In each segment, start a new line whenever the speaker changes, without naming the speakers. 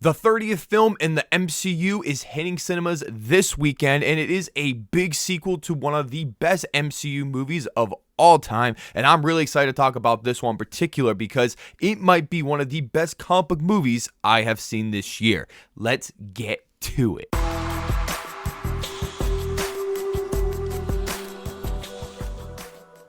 The 30th film in the MCU is hitting cinemas this weekend, and it is a big sequel to one of the best MCU movies of all time. And I'm really excited to talk about this one in particular because it might be one of the best comic book movies I have seen this year. Let's get to it.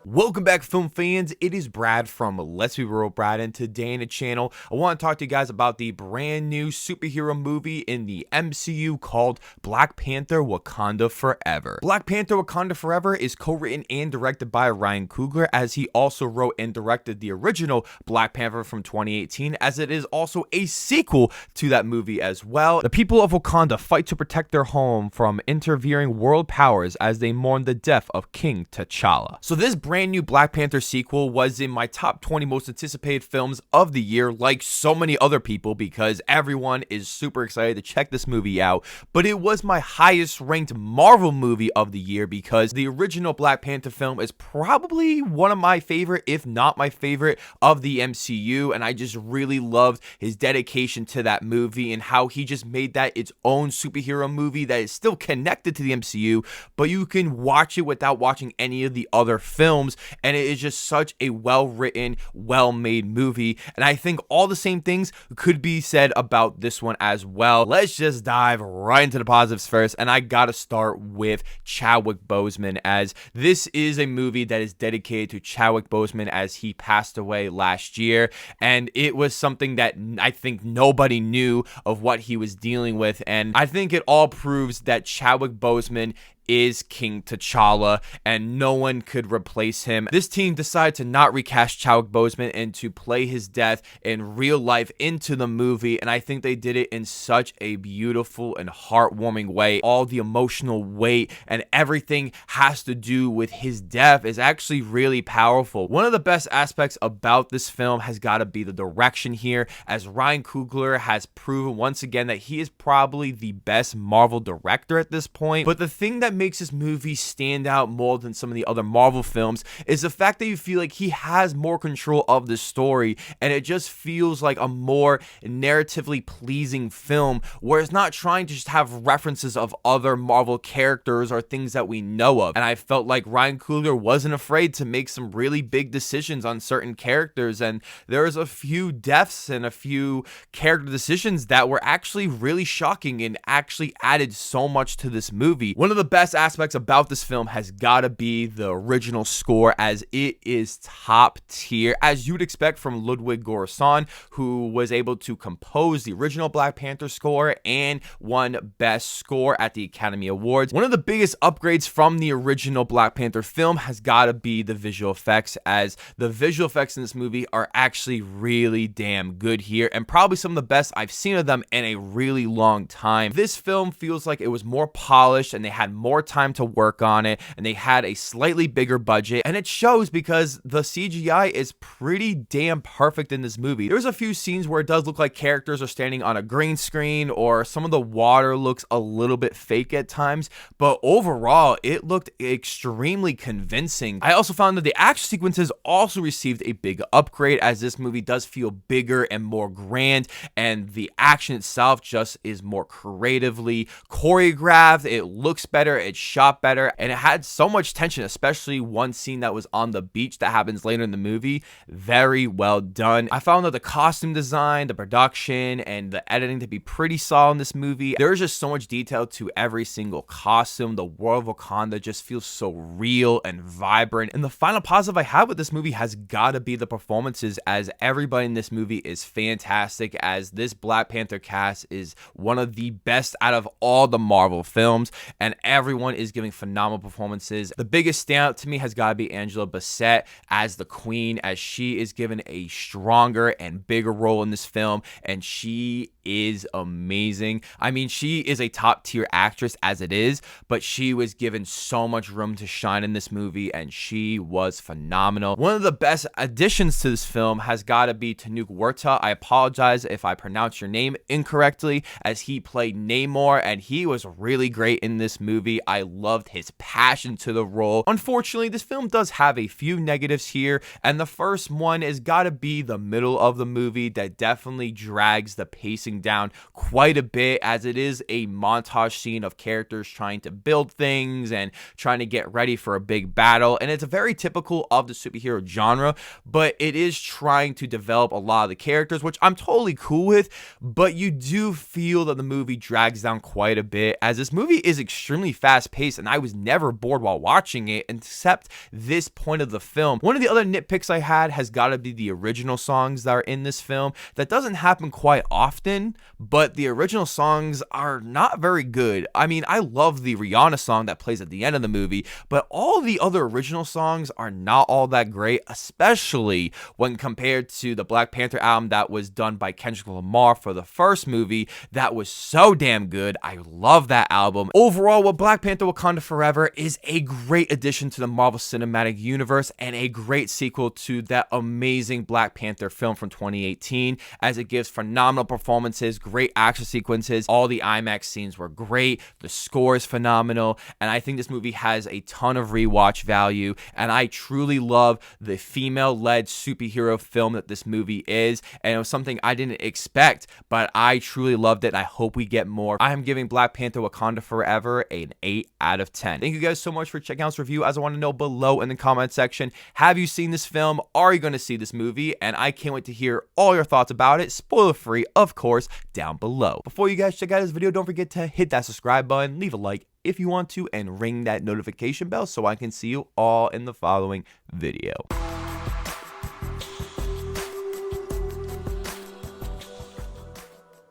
Welcome back, film fans. It is Brad from Let's Be Real Brad, and today in the channel, I want to talk to you guys about the brand new superhero movie in the MCU called Black Panther: Wakanda Forever. Black Panther: Wakanda Forever is co-written and directed by Ryan Coogler, as he also wrote and directed the original Black Panther from 2018, as it is also a sequel to that movie as well. The people of Wakanda fight to protect their home from interfering world powers as they mourn the death of King T'Challa. So this brand new Black Panther sequel was in my top 20 most anticipated films of the year, like so many other people, because everyone is super excited to check this movie out. But it was my highest ranked Marvel movie of the year because the original Black Panther film is probably one of my favorite, if not my favorite, of the MCU, and I just really loved his dedication to that movie and how he just made that its own superhero movie that is still connected to the MCU, but you can watch it without watching any of the other films. And it is just such a well-written, well-made movie. And I think all the same things could be said about this one as well. Let's just dive right into the positives first. And I gotta start with Chadwick Boseman, as this is a movie that is dedicated to Chadwick Boseman as he passed away last year. And it was something that I think nobody knew of what he was dealing with. And I think it all proves that Chadwick Boseman is King T'Challa, and no one could replace him. This team decided to not recast Chadwick Boseman and to play his death in real life into the movie, and I think they did it in such a beautiful and heartwarming way. All the emotional weight and everything has to do with his death is actually really powerful. One of the best aspects about this film has got to be the direction here, as Ryan Coogler has proven once again that he is probably the best Marvel director at this point. But the thing that makes this movie stand out more than some of the other Marvel films is the fact that you feel like he has more control of the story, and it just feels like a more narratively pleasing film where it's not trying to just have references of other Marvel characters or things that we know of. And I felt like Ryan Coogler wasn't afraid to make some really big decisions on certain characters, and there's a few deaths and a few character decisions that were actually really shocking and actually added so much to this movie. One of the best aspects about this film has got to be the original score, as it is top tier, as you'd expect from Ludwig Göransson, who was able to compose the original Black Panther score and won Best Score at the Academy Awards. One of the biggest upgrades from the original Black Panther film has got to be the visual effects, as the visual effects in this movie are actually really damn good here, and probably some of the best I've seen of them in a really long time. This film feels like it was more polished, and they had more time to work on it, and they had a slightly bigger budget, and it shows because the CGI is pretty damn perfect in this movie. There's a few scenes where it does look like characters are standing on a green screen, or some of the water looks a little bit fake at times, but overall it looked extremely convincing. I also found that the action sequences also received a big upgrade, as this movie does feel bigger and more grand, and the action itself just is more creatively choreographed. It looks better, it's shot better, and it had so much tension, especially one scene that was on the beach that happens later in the movie. Very well done. I found that the costume design, the production, and the editing to be pretty solid in this movie. There's just so much detail to every single costume. The world of Wakanda just feels so real and vibrant. And the final positive I have with this movie has got to be the performances, as everybody in this movie is fantastic, as this Black Panther cast is one of the best out of all the Marvel films, and everyone is giving phenomenal performances. The biggest standout to me has got to be Angela Bassett as the Queen, as she is given a stronger and bigger role in this film, and she is amazing. I mean, she is a top tier actress as it is, but she was given so much room to shine in this movie, and she was phenomenal. One of the best additions to this film has got to be Tenoch Huerta. I apologize if I pronounce your name incorrectly, as he played Namor, and he was really great in this movie. I loved his passion to the role. Unfortunately, this film does have a few negatives here, and the first one is got to be the middle of the movie that definitely drags the pacing pacing down quite a bit, as it is a montage scene of characters trying to build things and trying to get ready for a big battle. And it's very typical of the superhero genre, but it is trying to develop a lot of the characters, which I'm totally cool with. But you do feel that the movie drags down quite a bit, as this movie is extremely fast paced, and I was never bored while watching it except this point of the film. One of the other nitpicks I had has got to be the original songs that are in this film. That doesn't happen quite often, but the original songs are not very good. I mean, I love the Rihanna song that plays at the end of the movie, but all the other original songs are not all that great, especially when compared to the Black Panther album that was done by Kendrick Lamar for the first movie. That was so damn good. I love that album. Overall, what Black Panther Wakanda Forever is a great addition to the Marvel Cinematic Universe and a great sequel to that amazing Black Panther film from 2018, as it gives phenomenal performances, great action sequences. All the IMAX scenes were great. The score is phenomenal, and I think this movie has a ton of rewatch value, and I truly love the female-led superhero film that this movie is, and it was something I didn't expect, but I truly loved it. I hope we get more. I am giving Black Panther Wakanda Forever an 8 out of 10. Thank you guys so much for checking out this review. As I want to know below in the comment section, have you seen this film? Are you going to see this movie? And I can't wait to hear all your thoughts about it, spoiler free, of course, down below. Before you guys check out this video, don't forget to hit that subscribe button, leave a like if you want to, and ring that notification bell so I can see you all in the following video.